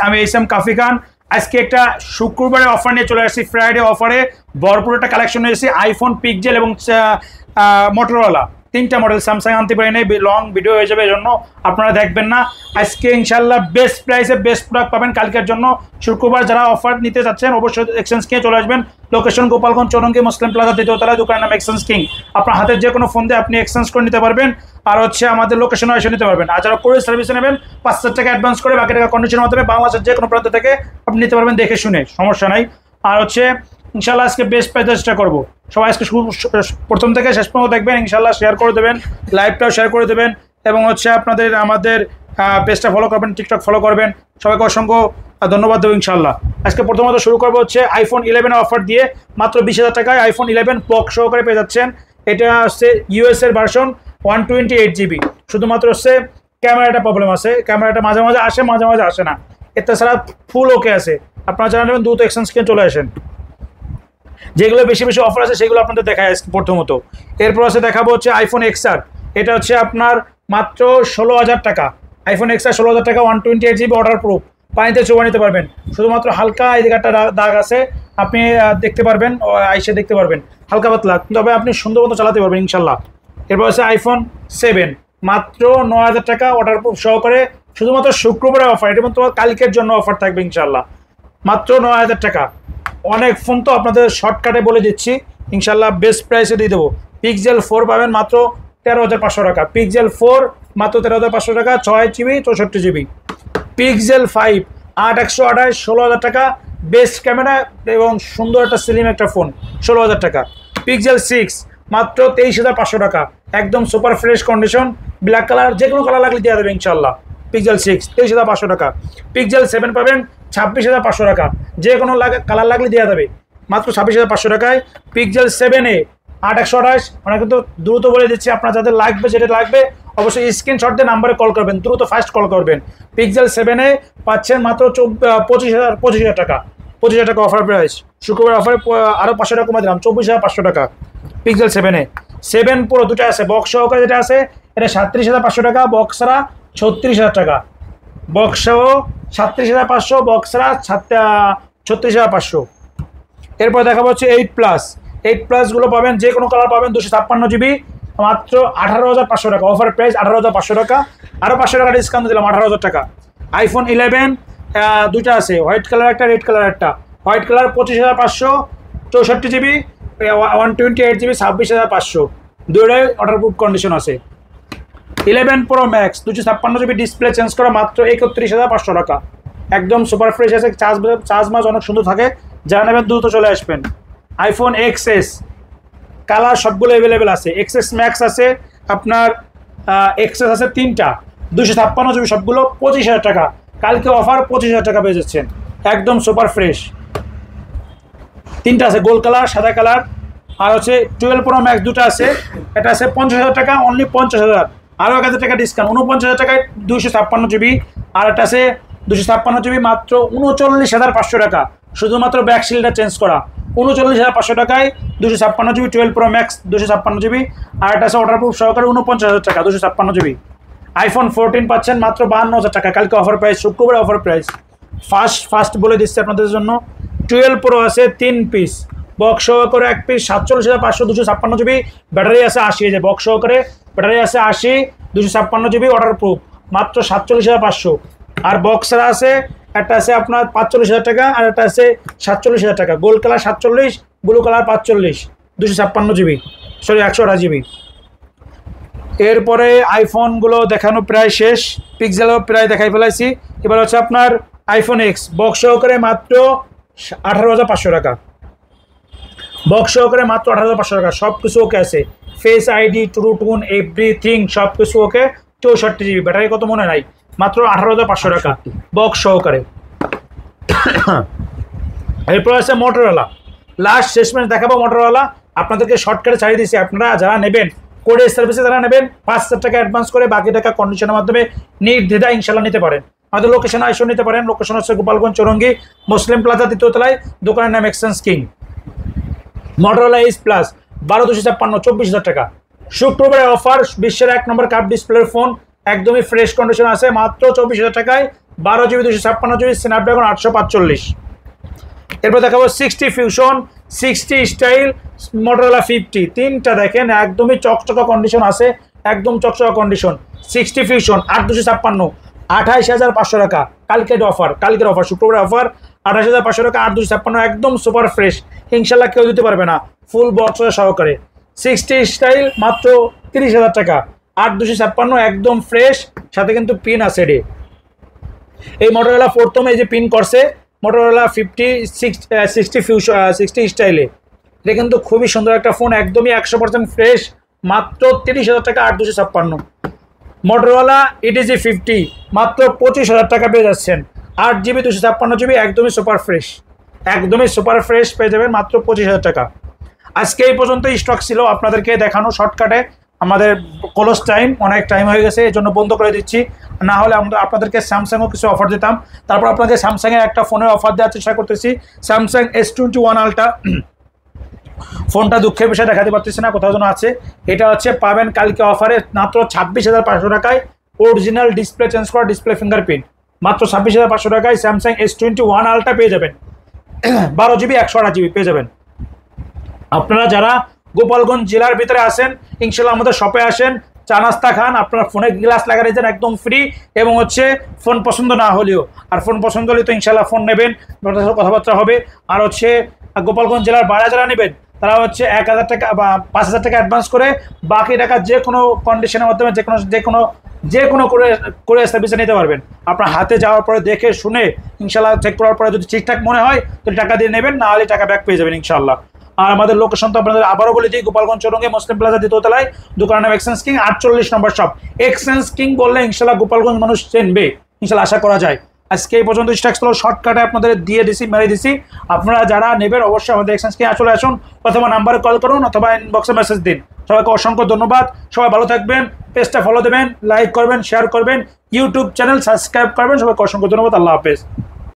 আমি এসএম কাফি খান। আজকে একটা শুক্রবারে অফার নিয়ে চলে আসছি, ফ্রাইডে অফারে ভরপুর একটা কালেকশন নিয়ে এসেছি। আইফোন, পিক্সেল এবং মোটরোলা তিনটা মডেল। স্যামসাং আনতে পারি নাই, লং ভিডিও হয়ে যাবে, এই জন্য আপনারা দেখবেন না। আজকে ইনশাল্লাহ বেস্ট প্রাইসে বেস্ট প্রোডাক্ট পাবেন কালকের জন্য। শুক্রবার যারা অফার নিতে যাচ্ছেন অবশ্যই এক্সচেঞ্জ কিনে চলে আসবেন। লোকেশন গোপালগঞ্জ, চৌরঙ্গি, মুসলিম প্লাজা, দ্বিতীয় তলায়, দোকানের নাম এক্সচেঞ্জ কিং। আপনার হাতের যে কোনো ফোন দিয়ে আপনি এক্সচেঞ্জ করে নিতে পারবেন, আর আমাদের লোকেশনে এসে নিতে পারবেন। আর যারা কোরিয়ার সার্ভিসে নেবেন 5,000 টাকা অ্যাডভান্স করে বাকি টাকা কন্ডিশনের মাধ্যমে বাংলাদেশের যে কোনো প্রান্ত থেকে আপনি নিতে পারবেন, দেখে শুনে, সমস্যা নাই। আর ইনশাল্লাহ আজকে বেস্ট প্রাইস চেষ্টা করবো। সবাই আজকে প্রথম থেকে শেষ পর্যন্ত দেখবেন, ইনশাল্লাহ শেয়ার করে দেবেন, লাইভটাও শেয়ার করে দেবেন, এবং আমাদের পেজটা ফলো করবেন, টিকটক ফলো করবেন। সবাইকে অসংখ্য ধন্যবাদ দেবো ইনশাল্লাহ। আজকে প্রথমত শুরু করবো আইফোন 11 অফার দিয়ে। মাত্র 20,000 টাকায় আইফোন 11 বক্স সহকারে পেয়ে যাচ্ছেন। এটা ইউএস এর ভার্সন, 128 GB। শুধুমাত্র ক্যামেরাটা প্রবলেম আছে, ক্যামেরাটা মাঝে মাঝে আসে, মাঝে মাঝে আসে না। এছাড়া ফুল ওকে আছে। আপনারা যারা নেবেন দ্রুত এক্সচেঞ্জ কিনে চলে আসেন। যেগুলো বেশি বেশি অফার আছে সেগুলো আপনাদের দেখায় প্রথমত। এরপর দেখাবো আইফোন XR। এটা আপনার মাত্র 16,000 টাকা। আইফোন XR 16,000 টাকা, 128 GB, অর্ডার প্রুফ, পানিতে চোবা নিতে পারবেন। শুধুমাত্র হালকা এদিকে একটা দাগ আছে, আপনি দেখতে পারবেন, আইসে দেখতে পারবেন, হালকা পাতলা, তবে আপনি সুন্দর মতো চালাতে পারবেন ইনশাল্লাহ। এরপর আইফোন 7, মাত্র 9,000 টাকা, অর্ডার প্রুফ সহকারে। শুধুমাত্র শুক্রবারে অফার, এটা তোমার কালকের জন্য অফার থাকবে ইনশাল্লাহ। মাত্র 9,000 টাকা। অনেক ফোন তো আপনাদের শর্টকাটে বলে দিচ্ছি, ইনশাল্লাহ বেস্ট প্রাইসে দিয়ে দেবো। পিক্সেল 4 পাবেন মাত্র 13,500 টাকা। পিক্সেল 4 মাত্র 13,500 টাকা, 6GB 64GB। পিক্সেল 5 8/128, 16,000 টাকা, বেস্ট ক্যামেরা এবং সুন্দর একটা স্লিম একটা ফোন, 16,000 টাকা। পিক্সেল 6 মাত্র 23,500 টাকা, একদম super fresh condition, black colour, যে কোনো কালার লাগলে দেওয়া দেবে ইনশাল্লাহ। পিক্সেল 6 23,500 টাকা। পিক্সেল 7 পাবেন 26,500 টাকা, যে কোনো কালার লাগলে দেওয়া যাবে মাত্র 26,500 টাকায়। পিক্সেল 7A 8/128, মানে কিন্তু দ্রুত বলে দিচ্ছি, আপনার যাদের লাগবে, যেটা লাগবে অবশ্যই স্ক্রিনশট দিয়ে নাম্বারে কল করবেন, দ্রুত ফাস্ট কল করবেন। পিক্সেল 7A পাচ্ছেন মাত্র 25,000 টাকা। 25,000 টাকা অফার প্রাইস। শুক্রবার অফারে আরও 500 টাকা কমে দিলাম, 24,500 টাকা। পিক্সেল 7A 7 Pro দুটো আছে, বক্স সহকারে যেটা আছে এটা 37,500 টাকা, বক্সরা 36,000 টাকা। বক্স সহ 37,500, বক্সরা 36,500। এরপর দেখাবো 8+ গুলো পাবেন, যে কোনো কালার পাবেন, 256GB, মাত্র 18,500 টাকা। অফার প্রাইস 18,500 টাকা, আরও 500 টাকা ডিসকাউন্ট দিলাম, 18,000 টাকা। আইফোন 11 দুইটা আছে, হোয়াইট কালার একটা, রেড কালার একটা। White colour 25,500, 64GB, 128GB, 26,500। দুইটাই ওয়াটার প্রুফ কন্ডিশন আছে। 11 Pro Max 256GB, display change করা, মাত্র 31,500 টাকা। একদম সুপার ফ্রেশ আছে, চার্জ মাস অনেক সুন্দর থাকে। যারা নেবেন দ্রুত চলে আসবেন। আইফোন XS কালার সবগুলো অ্যাভেলেবেল আছে। XS Max আছে আপনার, XS আছে 3টা, 256GB সবগুলো, 25,000 টাকা। কালকে অফার 25,000 টাকা পেয়ে যাচ্ছেন, একদম সুপার ফ্রেশ। 3টা আছে, গোল্ড কালার, সাদা কালার। আর 12 Pro Max দুটো আছে, এটা আছে 50,000 টাকা, অনলি 50,000, আরও 1,000 টাকা ডিসকাউন্ট, 49,000 টাকায় 256GB। আর এটা আছে 256GB, মাত্র 39,500 টাকা। শুধুমাত্র ব্যাক শিলটা চেঞ্জ করা, 39,500 টাকায় 256GB 12 Pro Max 256GB। আর এটা আছে ওয়াটারপ্রুফ সহকারে, 49,000 টাকা, 256GB। আইফোন 14 পাচ্ছেন মাত্র 52,000 টাকা, কালকে অফার প্রাইস, শুক্রবারে অফার প্রাইস। ফার্স্ট বলে দিচ্ছি আপনাদের জন্য। 12 Pro আছে 3 পিস, বক্স সহকারে 1 পিস, 47,500, 256GB। ব্যাটারি আছে 80, বক্স সহকারে ব্যাটারি আছে 80, 256GB, ওয়াটারপ্রুফ, মাত্র 47,500। আর বক্সরা আছে, একটা আছে আপনার 45,000 টাকা, আর একটা আছে 47,000 টাকা। Gold colour 47, blue colour 45, 256GB, sorry 128GB। এরপরে আইফোনগুলো দেখানো প্রায় শেষ, পিক্সেলও প্রায় দেখাই ফেলাইছি। এবার আপনার আইফোন X বক্স সহকারে মাত্র 18,500 টাকা। বক্স সহকারে মাত্র 18,500 টাকা, সব কিছু ওকে আছে, face ID, true tone, everything সব কিছু ওকে। 64GB, ব্যাটারি কত মনে নাই, মাত্র 18,500 টাকা বক্স সহকারে। এরপর আছে মোটরোলা, লাস্ট শেষমেশ দেখাবো মোটরোলা। আপনাদেরকে শর্টকাটে ছাড়িয়ে দিচ্ছি, আপনারা যারা নেবেন কোরিয়ার সার্ভিসে যারা নেবেন 5,000 টাকা অ্যাডভান্স করে বাকি টাকা কন্ডিশনের মাধ্যমে নির্দ্বিধায় ইনশাল্লাহ নিতে পারেন। আমাদের লোকেশন আইসো নিতে পারেন। লোকেশন হচ্ছে গোপালগঞ্জ, চৌরঙ্গি, মুসলিম প্লাজা, দ্বিতীয় তলায়, দোকানের নাম এক্সচেঞ্জ কিং। মোটরোলা H+ 12,256, 24,000 টাকা। শুক্রবারে অফার, বিশ্বের 1 নম্বর কাপ ডিসপ্লের ফোন, একদমই ফ্রেশ কন্ডিশন আছে, মাত্র 24,000 টাকায় 12GB 256GB স্ন্যাপড্রাগন 845। এরপর দেখাবো 60 ফিউশন, 60 স্টাইল, মোটরোলা 50। তিনটা দেখেন একদমই চকচকা কন্ডিশন আছে, একদম চকচকা কন্ডিশন। 60 ফিউশন 8256, 28,500 টাকা। কালকের অফার শুক্রবারের অফার 28,500 টাকা, 8256, একদম সুপার ফ্রেশ। ইনশাল্লাহ কেউ দিতে পারবে না, ফুল বক্স সহকারে। 60 স্টাইল মাত্র 30,000 টাকা, 8256, একদম ফ্রেশ, সাথে কিন্তু পিন আছে রে। এই মোটরোলা প্রথম এই যে পিন করছে মোটরোলা 60 ফিউশন 60 স্টাইলে, এটা কিন্তু খুবই সুন্দর একটা ফোন, একদমই 100% ফ্রেশ, মাত্র 30,000 টাকা, 8256। মোটরোলা ETG 50 মাত্র 25,000 টাকা পেয়ে যাচ্ছেন, 8GB 256GB, একদমই সুপার ফ্রেশ পেয়ে যাবেন মাত্র 25,000 টাকা। আজকে এই পর্যন্ত স্টক ছিল আপনাদেরকে দেখানো শর্টকাটে, আমাদের ক্লোজ টাইম, অনেক টাইম হয়ে গেছে, এই জন্য বন্ধ করে দিচ্ছি। না হলে আমরা আপনাদেরকে স্যামসাংও কিছু অফার দিতাম। তারপর আপনাদের স্যামসাংয়ের একটা ফোনের অফার দেওয়ার চেষ্টা করতেছি, স্যামসাং S21 আলট্রা। ফোনটা দুঃখের বিষয় দেখাতে পারতেছি না, কোথাও যেন আছে। এটা হচ্ছে পাবেন কালকে অফারে মাত্র 26,500 টাকায়, অরিজিনাল ডিসপ্লে চেঞ্জ করা, ডিসপ্লে ফিঙ্গারপ্রিন্ট, মাত্র 26,500 টাকায় স্যামসাং S21 আলট্রা পেয়ে যাবেন। 12GB 128GB পেয়ে যাবেন। আপনারা যারা গোপালগঞ্জ জেলার ভিতরে আসেন, ইনশাল্লাহ আমাদের শপে আসেন, চা নাস্তা খান, আপনার ফোনে গ্লাস লাগাই দেন একদম ফ্রি, এবং হচ্ছে ফোন পছন্দ না হলেও, আর ফোন পছন্দ হলে তো ইনশাল্লাহ ফোন নেবেন, কথাবার্তা হবে। আর হচ্ছে গোপালগঞ্জ জেলার বাইরে যারা নেবেন তারা হচ্ছে 1,000 টাকা বা 5,000 টাকা অ্যাডভান্স করে, বাকি টাকা যে কোনো কন্ডিশনের মাধ্যমে যে কোনো করে সার্ভিসে নিতে পারবেন। আপনার হাতে যাওয়ার পরে দেখে শুনে ইনশাল্লাহ চেক করার পরে যদি ঠিকঠাক মনে হয় তো টাকা দিয়ে নেবেন, না হলে টাকা ব্যাক পেয়ে যাবেন ইনশাল্লাহ। আর আমাদের লোকেশন তো আপনাদের আবারও বলে দিই, গোপালগঞ্জ চৌরঙ্গে মুসলিম প্লাজা দ্বিতীয়তলায়, দোকানের নাম এক্সচেঞ্জ কিং, 48 নম্বর শপ। এক্সচেঞ্জ কিং বললে ইনশাল্লাহ গোপালগঞ্জ মানুষ চেনবে, ইনশাল্লাহ আশা করা যায়। আজকে এই পর্যন্ত স্টক ছিল শর্টকাটে আপনাদের দিয়ে মেরে দিছি। আপনারা যারা নেবেন অবশ্যই আমাদের এক্সচেঞ্জ কিং চলে আসুন, অথবা নাম্বারে কল করুন, অথবা ইনবক্সে মেসেজ দিন। সবাইকে অসংখ্য ধন্যবাদ, সবাই ভালো থাকবেন, পেজটা ফলো দেবেন, লাইক করবেন, শেয়ার করবেন, ইউটিউব চ্যানেল সাবস্ক্রাইব করবেন। সবাইকে অসংখ্য ধন্যবাদ, আল্লাহ হাফেজ।